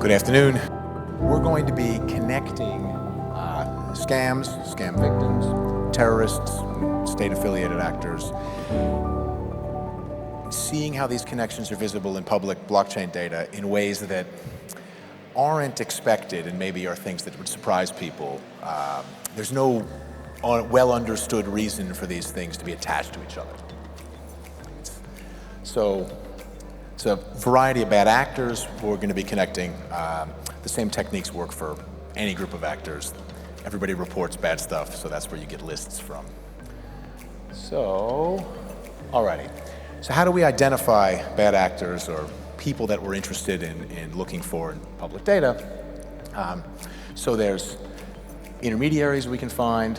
Good afternoon. We're going to be connecting scams, scam victims, terrorists, state-affiliated actors, seeing how these connections are visible in public blockchain data in ways that aren't expected and maybe are things that would surprise people. There's no well-understood reason for these things to be attached to each other. So it's a variety of bad actors who are going to be connecting. The same techniques work for any group of actors. Everybody reports bad stuff, so that's where you get lists from. So, alrighty. So how do we identify bad actors or people that we're interested in looking for in public data? So there's intermediaries we can find.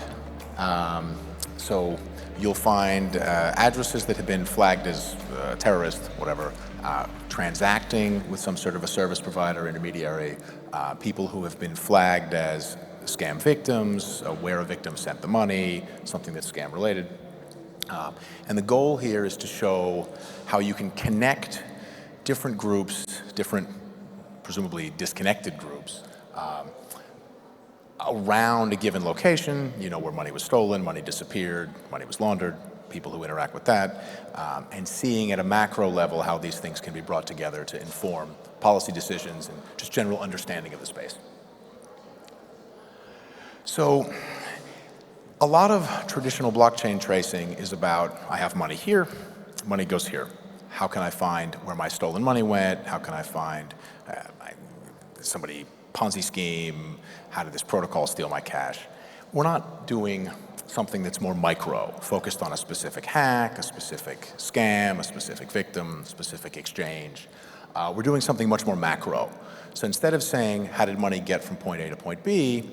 So you'll find addresses that have been flagged as terrorist, whatever, transacting with some sort of a service provider, intermediary, people who have been flagged as scam victims, where a victim sent the money, something that's scam related. And the goal here is to show how you can connect different groups, different, presumably disconnected groups, around a given location, you know, where money was stolen, money disappeared, money was laundered, people who interact with that, and seeing at a macro level how these things can be brought together to inform policy decisions and just general understanding of the space. So a lot of traditional blockchain tracing is about, I have money here, money goes here. How can I find where my stolen money went? How can I find somebody Ponzi scheme? How did this protocol steal my cash? We're not doing something that's more micro, focused on a specific hack, a specific scam, a specific victim, specific exchange. We're doing something much more macro. So instead of saying, how did money get from point A to point B,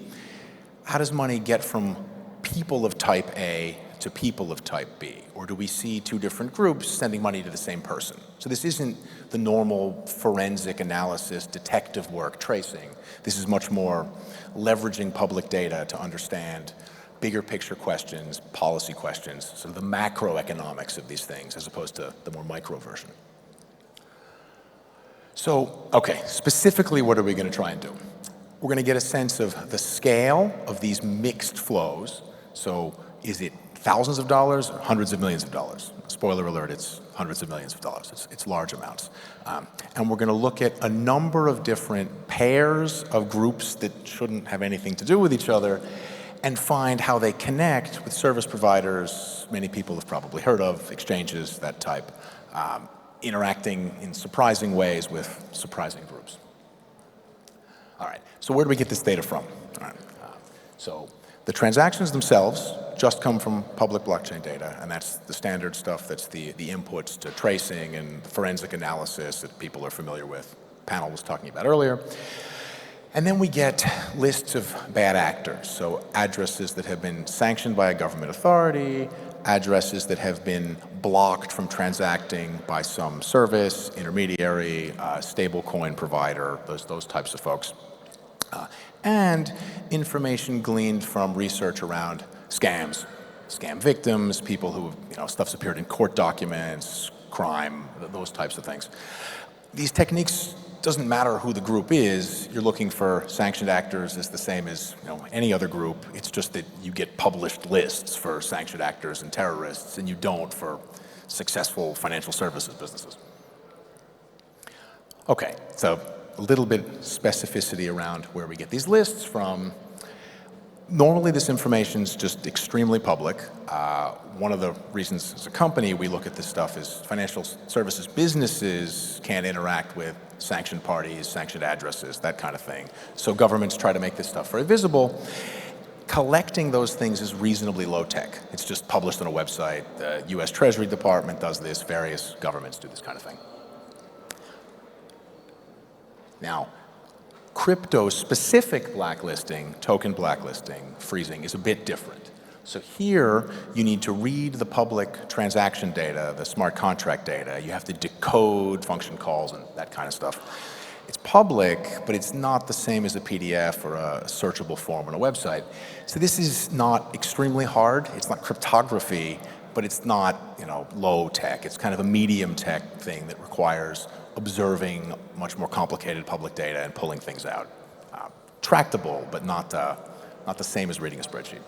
how does money get from people of type A to people of type B? Or do we see two different groups sending money to the same person? So this isn't the normal forensic analysis, detective work, tracing. This is much more leveraging public data to understand bigger picture questions, policy questions, sort of the macroeconomics of these things as opposed to the more micro version. So, okay, specifically what are we going to try and do? We're going to get a sense of the scale of these mixed flows. So is it thousands of dollars, hundreds of millions of dollars? Spoiler alert, it's hundreds of millions of dollars. It's large amounts. And we're going to look at a number of different pairs of groups that shouldn't have anything to do with each other and find how they connect with service providers many people have probably heard of, exchanges, that type, interacting in surprising ways with surprising groups. All right, so where do we get this data from? All right. So the transactions themselves just come from public blockchain data, and that's the standard stuff, that's the inputs to tracing and forensic analysis that people are familiar with, the panel was talking about earlier. And then we get lists of bad actors, so addresses that have been sanctioned by a government authority, addresses that have been blocked from transacting by some service, intermediary, stablecoin provider, those types of folks. And information gleaned from research around scams, scam victims, people who, stuff's appeared in court documents, crime, those types of things. These techniques, doesn't matter who the group is, you're looking for sanctioned actors is the same as any other group. It's just that you get published lists for sanctioned actors and terrorists, and you don't for successful financial services businesses. Okay, so a little bit specificity around where we get these lists from. Normally this information is just extremely public. One of the reasons as a company we look at this stuff is financial services businesses can't interact with sanctioned parties, sanctioned addresses, that kind of thing. So governments try to make this stuff very visible. Collecting those things is reasonably low tech. It's just published on a website. The US Treasury Department does this, various governments do this kind of thing. Now, crypto-specific blacklisting, token blacklisting, freezing is a bit different. So here, you need to read the public transaction data, the smart contract data. You have to decode function calls and that kind of stuff. It's public, but it's not the same as a PDF or a searchable form on a website. So this is not extremely hard. It's not cryptography, but it's not, low tech. It's kind of a medium tech thing that requires observing much more complicated public data and pulling things out. Tractable, but not the same as reading a spreadsheet.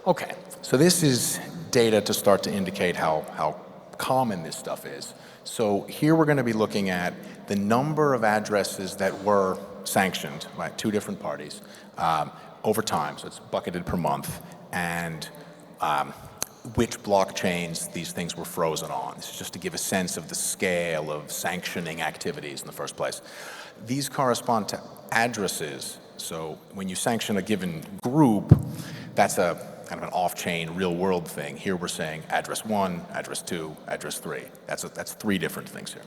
Okay, so this is data to start to indicate how common this stuff is. So here we're going to be looking at the number of addresses that were sanctioned by two different parties over time, so it's bucketed per month, and which blockchains these things were frozen on. This is just to give a sense of the scale of sanctioning activities in the first place. These correspond to addresses, so when you sanction a given group, that's a kind of an off-chain, real-world thing. Here we're saying address 1, address 2, address 3. That's three different things here.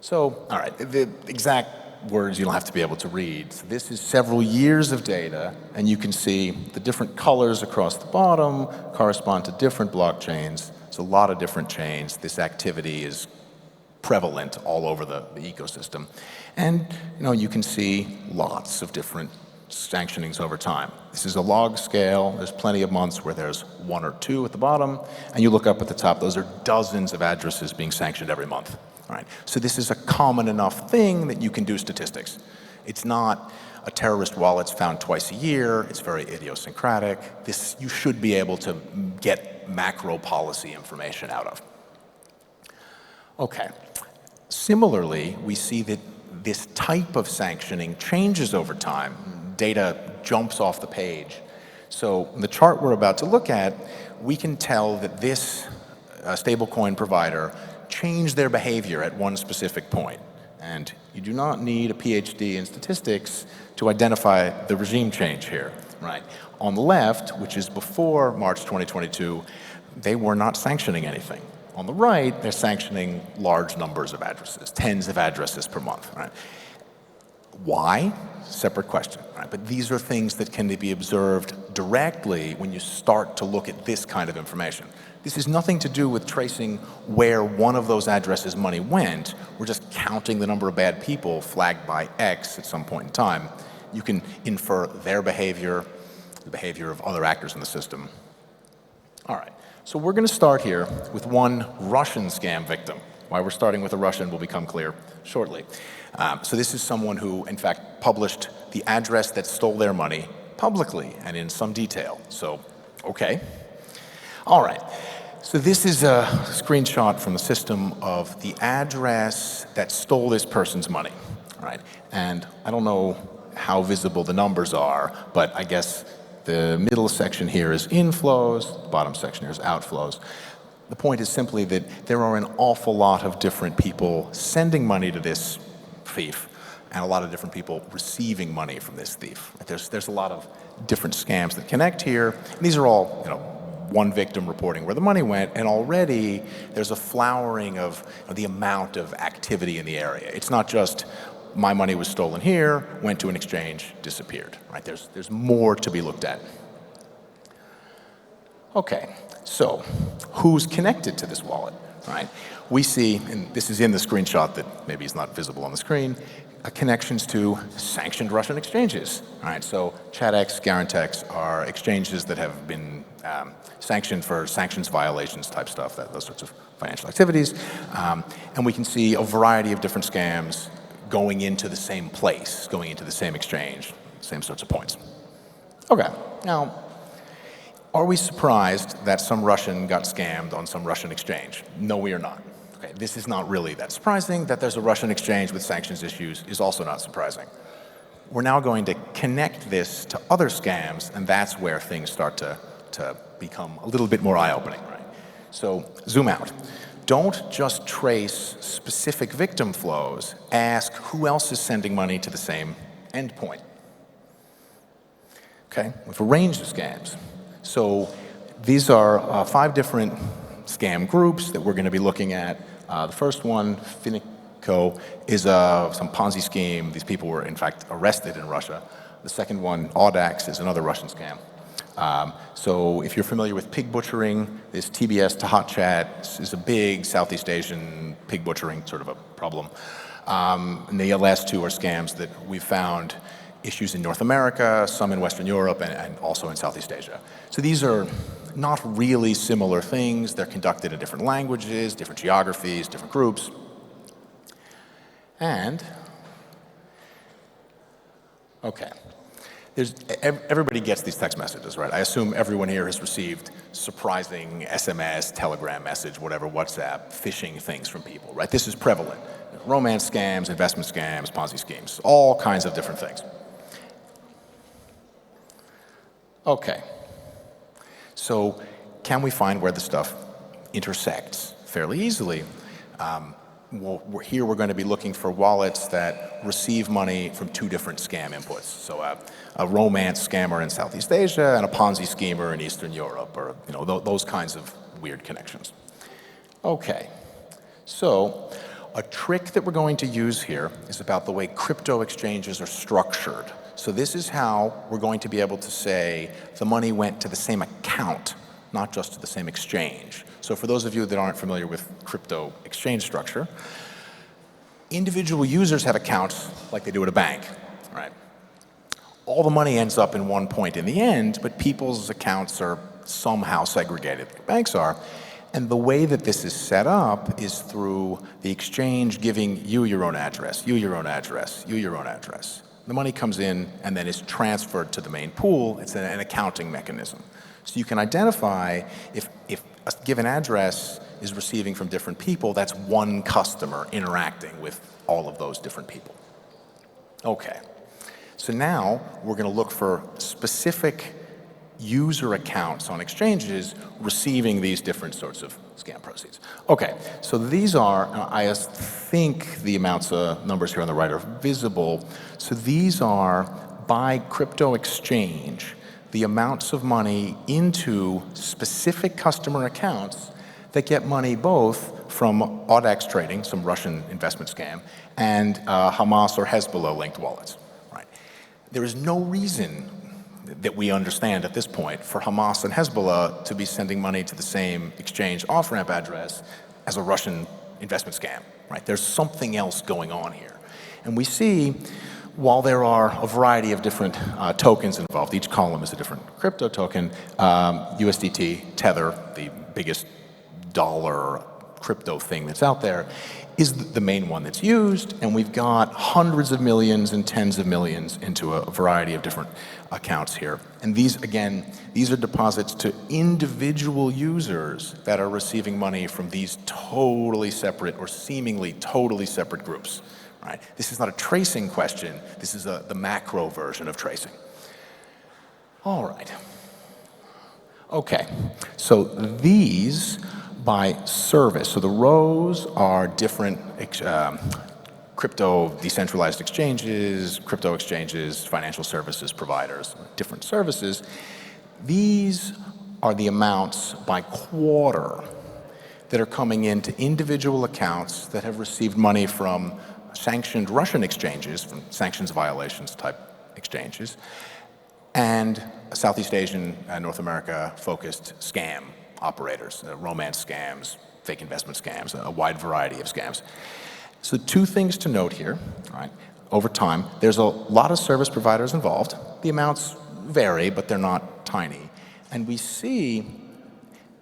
So, all right, the exact words you don't have to be able to read. So this is several years of data, and you can see the different colors across the bottom correspond to different blockchains. It's a lot of different chains. This activity is prevalent all over the ecosystem. And you can see lots of different sanctionings over time. This is a log scale. There's plenty of months where there's 1 or 2 at the bottom, and you look up at the top, those are dozens of addresses being sanctioned every month. All right. So this is a common enough thing that you can do statistics. It's not a terrorist wallet's found twice a year. It's very idiosyncratic. This you should be able to get macro policy information out of. Okay. Similarly, we see that this type of sanctioning changes over time. Data jumps off the page. So in the chart we're about to look at, we can tell that this stablecoin provider changed their behavior at one specific point. And you do not need a PhD in statistics to identify the regime change here, right? On the left, which is before March 2022, they were not sanctioning anything. On the right, they're sanctioning large numbers of addresses, tens of addresses per month, right? Why? Separate question, right? But these are things that can be observed directly when you start to look at this kind of information. This has nothing to do with tracing where one of those addresses' money went. We're just counting the number of bad people flagged by X at some point in time. You can infer their behavior, the behavior of other actors in the system. All right, so we're going to start here with one Russian scam victim. Why we're starting with a Russian will become clear shortly. So this is someone who, in fact, published the address that stole their money publicly and in some detail. So, okay. All right. So this is a screenshot from the system of the address that stole this person's money, right? And I don't know how visible the numbers are, but I guess the middle section here is inflows, the bottom section here is outflows. The point is simply that there are an awful lot of different people sending money to this thief and a lot of different people receiving money from this thief. There's a lot of different scams that connect here. And these are all, one victim reporting where the money went, and already there's a flowering of the amount of activity in the area. It's not just my money was stolen here, went to an exchange, disappeared, right? There's more to be looked at. Okay, so who's connected to this wallet, right? We see, and this is in the screenshot that maybe is not visible on the screen, connections to sanctioned Russian exchanges. All right, so ChatX, Garantex are exchanges that have been sanctioned for sanctions violations type stuff, those sorts of financial activities. And we can see a variety of different scams going into the same place, going into the same exchange, same sorts of points. Okay, now, are we surprised that some Russian got scammed on some Russian exchange? No, we are not. Okay, this is not really that surprising. That there's a Russian exchange with sanctions issues is also not surprising. We're now going to connect this to other scams, and that's where things start to become a little bit more eye-opening, right? So zoom out. Don't just trace specific victim flows. Ask who else is sending money to the same endpoint. Okay, with a range of scams. So these are 5 different scam groups that we're going to be looking at. The first one, Finico, is some Ponzi scheme. These people were, in fact, arrested in Russia. The second one, Audax, is another Russian scam. So if you're familiar with pig butchering, this TBS to Hot Chat is a big Southeast Asian pig butchering sort of a problem. And the last 2 are scams that we've found issues in North America, some in Western Europe, and also in Southeast Asia. So these are not really similar things. They're conducted in different languages, different geographies, different groups. And, okay, everybody gets these text messages, right? I assume everyone here has received surprising SMS, telegram message, whatever, WhatsApp, phishing things from people, right? This is prevalent. Romance scams, investment scams, Ponzi schemes, all kinds of different things. Okay, so can we find where the stuff intersects fairly easily? Here we're going to be looking for wallets that receive money from two different scam inputs. So a romance scammer in Southeast Asia and a Ponzi schemer in Eastern Europe, or those kinds of weird connections. Okay, so a trick that we're going to use here is about the way crypto exchanges are structured. So this is how we're going to be able to say the money went to the same account, not just to the same exchange. So for those of you that aren't familiar with crypto exchange structure, individual users have accounts like they do at a bank, right? All the money ends up in one point in the end, but people's accounts are somehow segregated, like banks are. And the way that this is set up is through the exchange giving you your own address, you your own address, you your own address. The money comes in and then is transferred to the main pool. It's an accounting mechanism. So you can identify if a given address is receiving from different people, that's one customer interacting with all of those different people. Okay, so now we're going to look for specific user accounts on exchanges receiving these different sorts of scam proceeds. Okay, so these are, I think the amounts, numbers here on the right are visible. So these are, by crypto exchange, the amounts of money into specific customer accounts that get money both from AUDX trading, some Russian investment scam, and Hamas or Hezbollah linked wallets. Right? There is no reason that we understand at this point for Hamas and Hezbollah to be sending money to the same exchange off-ramp address as a Russian investment scam. Right? There's something else going on here. And we see, while there are a variety of different tokens involved, each column is a different crypto token, USDT, Tether, the biggest dollar crypto thing that's out there, is the main one that's used, and we've got hundreds of millions and tens of millions into a variety of different accounts here. And these, again, these are deposits to individual users that are receiving money from these totally separate or seemingly totally separate groups. Right? This is not a tracing question. This is the macro version of tracing. All right. Okay. So these by service. So the rows are different crypto decentralized exchanges, crypto exchanges, financial services providers, different services. These are the amounts by quarter that are coming into individual accounts that have received money from sanctioned Russian exchanges, from sanctions violations type exchanges, and Southeast Asian and North America focused scam operators, romance scams, fake investment scams, a wide variety of scams. So two things to note here, right? Over time, there's a lot of service providers involved. The amounts vary, but they're not tiny. And we see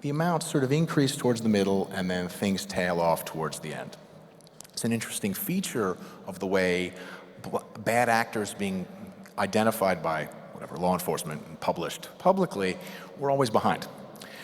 the amounts sort of increase towards the middle and then things tail off towards the end. It's an interesting feature of the way bad actors being identified by whatever law enforcement and published publicly, we're always behind.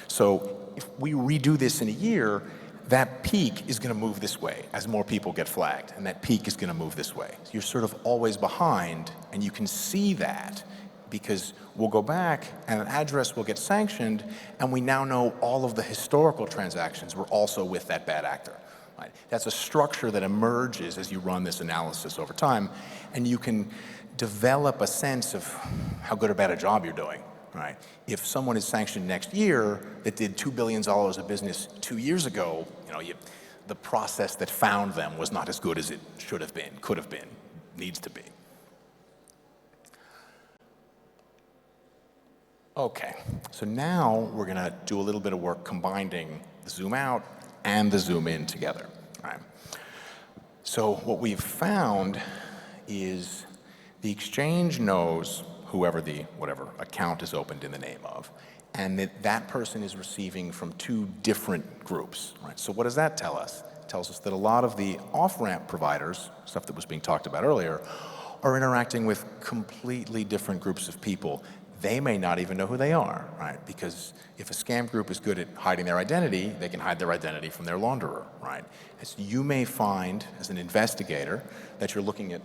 So if we redo this in a year, that peak is going to move this way as more people get flagged, and that peak is going to move this way. So you're sort of always behind, and you can see that because we'll go back and an address will get sanctioned, and we now know all of the historical transactions were also with that bad actor. Right? That's a structure that emerges as you run this analysis over time, and you can develop a sense of how good or bad a job you're doing. Right? If someone is sanctioned next year that did $2 billion of business 2 years ago, the process that found them was not as good as it should have been, could have been, needs to be. Okay, so now we're going to do a little bit of work combining the zoom out and the zoom in together. Right? So what we've found is the exchange knows whoever whatever account is opened in the name of, and that person is receiving from two different groups. Right? So what does that tell us? tells us that a lot of the off-ramp providers, stuff that was being talked about earlier, are interacting with completely different groups of people. They may not even know who they are, right? Because if a scam group is good at hiding their identity, they can hide their identity from their launderer, right? As you may find as an investigator that you're looking at,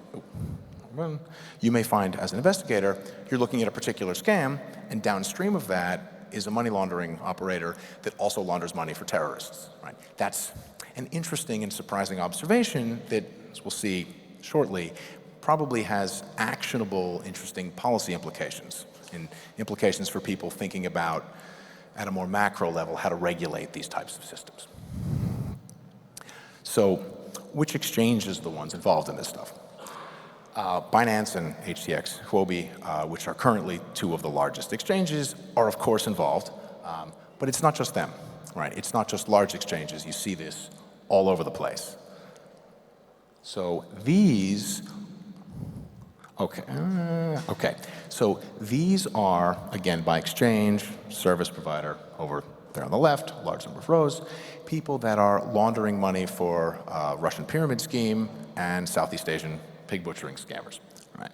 you may find as an investigator, you're looking at a particular scam, and downstream of that is a money laundering operator that also launders money for terrorists, right? That's an interesting and surprising observation that, as we'll see shortly, probably has actionable, interesting policy implications, and implications for people thinking about, at a more macro level, how to regulate these types of systems. So, which exchange is the ones involved in this stuff? Binance and HTX, Huobi, which are currently two of the largest exchanges, are of course involved, but it's not just them, right? It's not just large exchanges. You see this all over the place. So these, so these are, again, by exchange, service provider, over there on the left, large number of rows, people that are laundering money for Russian pyramid scheme and Southeast Asian pig butchering scammers, right?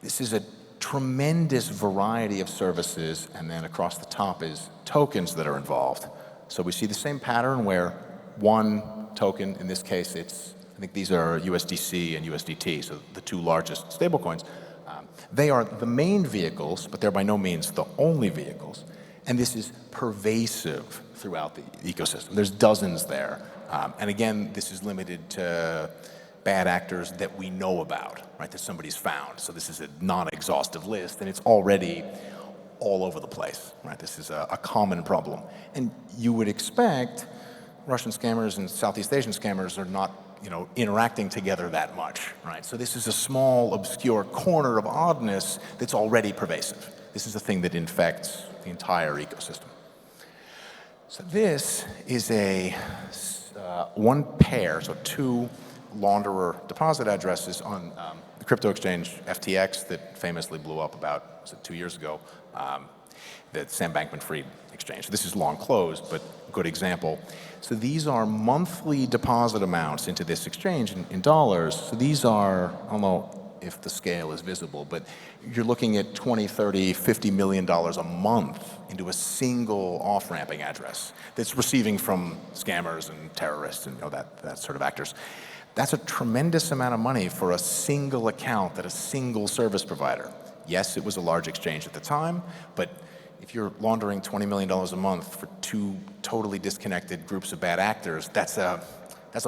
This is a tremendous variety of services, and then across the top is tokens that are involved. So we see the same pattern where one token, in this case it's, I think these are USDC and USDT, so the two largest stablecoins. They are the main vehicles, but they're by no means the only vehicles, and this is pervasive throughout the ecosystem. There's dozens there, and again, this is limited to bad actors that we know about, right, that somebody's found. So this is a non-exhaustive list, and it's already all over the place, right? This is a common problem. And you would expect Russian scammers and Southeast Asian scammers are not, interacting together that much, right? So this is a small, obscure corner of oddness that's already pervasive. This is a thing that infects the entire ecosystem. So this is a one pair, so two launderer deposit addresses on the crypto exchange FTX that famously blew up about, was it 2 years ago, the Sam Bankman-Fried exchange. So this is long closed, but good example. So these are monthly deposit amounts into this exchange in dollars. So these are, I don't know if the scale is visible, but you're looking at 20, 30, $50 million a month into a single off-ramping address that's receiving from scammers and terrorists and that sort of actors. That's a tremendous amount of money for a single account at a single service provider. Yes, it was a large exchange at the time, but if you're laundering $20 million a month for two totally disconnected groups of bad actors, that's a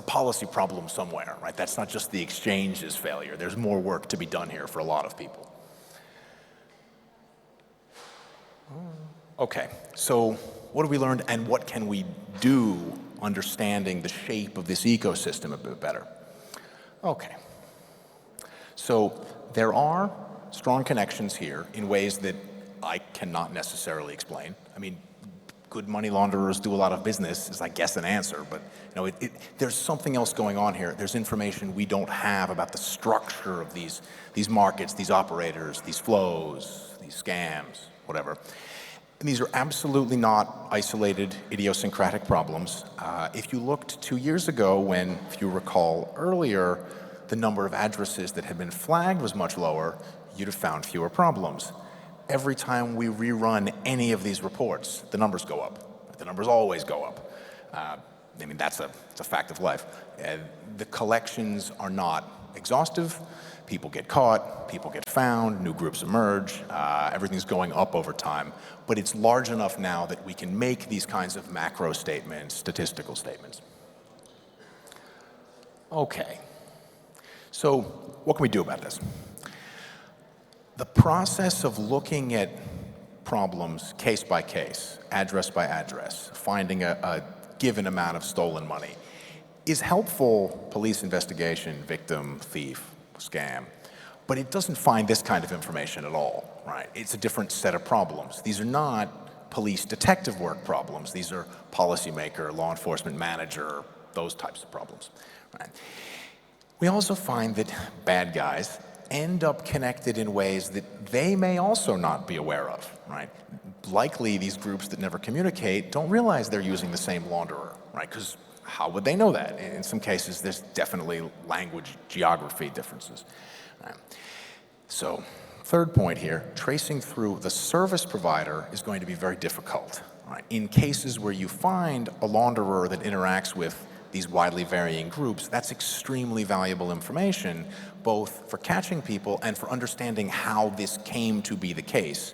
policy problem somewhere, right? That's not just the exchange's failure. There's more work to be done here for a lot of people. Okay, so what have we learned and what can we do understanding the shape of this ecosystem a bit better? Okay, so there are strong connections here in ways that I cannot necessarily explain. I mean, good money launderers do a lot of business is, I guess, an answer, but there's something else going on here. There's information we don't have about the structure of these markets, these operators, these flows, these scams, whatever. And these are absolutely not isolated, idiosyncratic problems. If you looked 2 years ago when, if you recall earlier, the number of addresses that had been flagged was much lower, you'd have found fewer problems. Every time we rerun any of these reports, the numbers go up. The numbers always go up. I mean, it's a fact of life. The collections are not exhaustive. People get caught, people get found, new groups emerge, everything's going up over time. But it's large enough now that we can make these kinds of macro statements, statistical statements. Okay, so what can we do about this? The process of looking at problems case by case, address by address, finding a given amount of stolen money is helpful police investigation, victim, thief, scam, but it doesn't find this kind of information at all, right? It's a different set of problems. These are not police detective work problems. These are policymaker, law enforcement manager, those types of problems, right? We also find that bad guys end up connected in ways that they may also not be aware of, right? Likely these groups that never communicate don't realize they're using the same launderer, right? Because How would they know that? In some cases, there's definitely language, geography differences. Right. So, third point here, tracing through the service provider is going to be very difficult. Right. In cases where you find a launderer that interacts with these widely varying groups, that's extremely valuable information, both for catching people and for understanding how this came to be the case.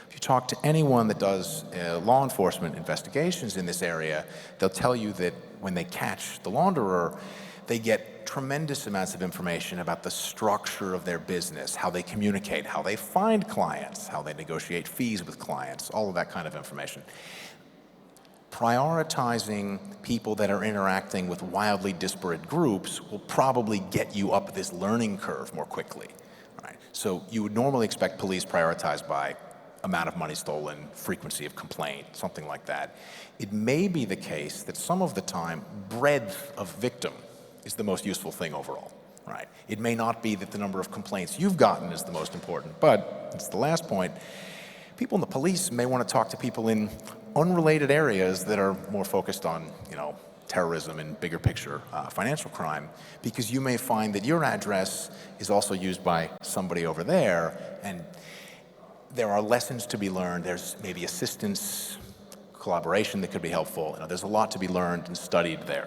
If you talk to anyone that does law enforcement investigations in this area, they'll tell you that when they catch the launderer, they get tremendous amounts of information about the structure of their business, how they communicate, how they find clients, how they negotiate fees with clients, all of that kind of information. Prioritizing people that are interacting with wildly disparate groups will probably get you up this learning curve more quickly. Right? So you would normally expect police prioritized by amount of money stolen, frequency of complaint, something like that. It may be the case that some of the time, breadth of victim is the most useful thing overall. Right? It may not be that the number of complaints you've gotten is the most important, but it's the last point. People in the police may want to talk to people in unrelated areas that are more focused on, terrorism and bigger picture financial crime, because you may find that your address is also used by somebody over there, and there are lessons to be learned. There's maybe assistance, collaboration that could be helpful. There's a lot to be learned and studied there.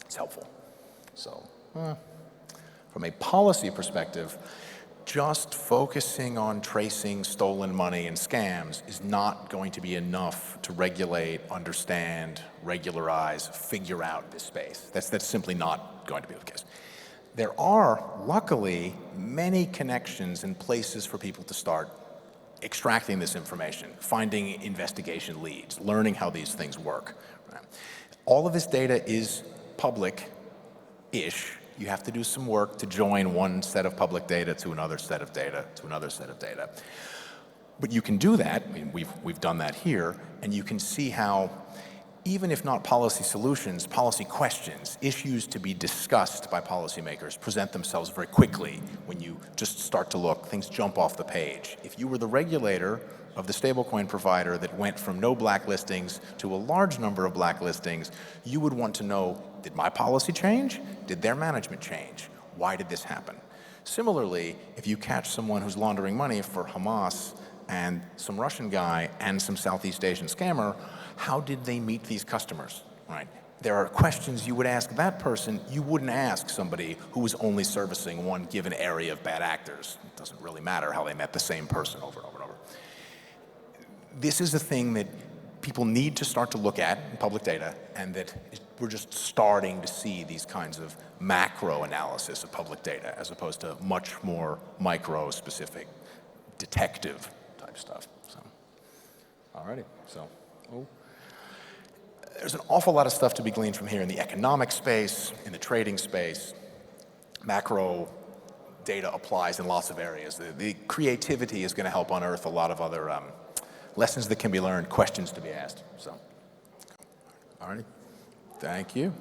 It's helpful. So, from a policy perspective, just focusing on tracing stolen money and scams is not going to be enough to regulate, understand, regularize, figure out this space. That's simply not going to be the case. There are, luckily, many connections and places for people to start extracting this information, finding investigation leads, learning how these things work. Right? All of this data is public-ish. You have to do some work to join one set of public data to another set of data to another set of data. But you can do that. I mean, we've done that here, and you can see how, even if not policy solutions, policy questions, issues to be discussed by policymakers present themselves very quickly when you just start to look. Things jump off the page. If you were the regulator of the stablecoin provider that went from no blacklistings to a large number of blacklistings, you would want to know, did my policy change? Did their management change? Why did this happen? Similarly, if you catch someone who's laundering money for Hamas and some Russian guy and some Southeast Asian scammer, how did they meet these customers, right? There are questions you would ask that person you wouldn't ask somebody who was only servicing one given area of bad actors. It doesn't really matter how they met the same person over and over and over. This is a thing that people need to start to look at in public data, and that we're just starting to see these kinds of macro analysis of public data as opposed to much more micro-specific detective type stuff. So, alrighty, so. There's an awful lot of stuff to be gleaned from here in the economic space, in the trading space. Macro data applies in lots of areas. The creativity is going to help unearth a lot of other lessons that can be learned, questions to be asked. So, all right, thank you.